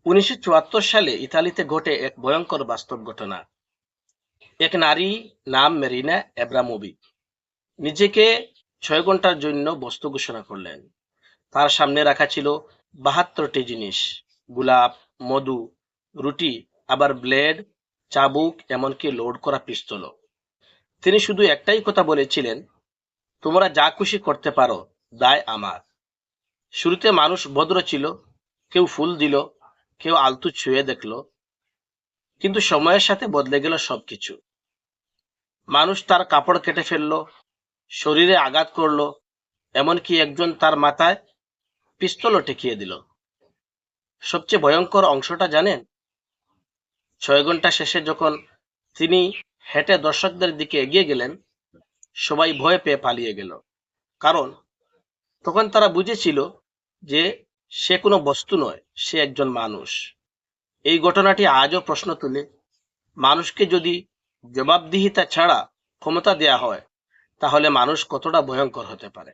1974 সালে ইতালিতে ঘটে এক ভয়ঙ্কর বাস্তব ঘটনা। এক নারী নাম মেরিনা আব্রামোভিচ নিজেকে 6 ঘন্টার জন্য বস্তু ঘোষণা করলেন। তার সামনে রাখা ছিল 72টি জিনিস: গোলাপ, মধু, রুটি, আবার ব্লেড, চাবুক, এমনকি লোড করা পিস্তলও। তিনি শুধু একটাই কথা বলেছিলেন, তোমরা যা খুশি করতে পারো, দায় আমার। শুরুতে মানুষ ভদ্র ছিল, কেউ ফুল দিল, কেউ আলতু ছুঁয়ে দেখলো, কিন্তু সময়ের সাথে বদলে গেল সবকিছু। মানুষ তার কাপড় কেটে ফেললো, শরীরে আঘাত করলো, এমনকি একজন তার মাথায় পিস্তলও ঠেকিয়ে দিল। সবচেয়ে ভয়ঙ্কর অংশটা জানেন? 6 ঘন্টা শেষে যখন তিনি হেঁটে দর্শকদের দিকে এগিয়ে গেলেন, সবাই ভয় পেয়ে পালিয়ে গেল। কারণ তখন তারা বুঝেছিল যে সে কোনো বস্তু নয়, সে একজন মানুষ। এই ঘটনাটি আজও প্রশ্ন তুলে, মানুষকে যদি জবাবদিহিতা ছাড়া ক্ষমতা দেয়া হয়, তাহলে মানুষ কতটা ভয়ঙ্কর হতে পারে।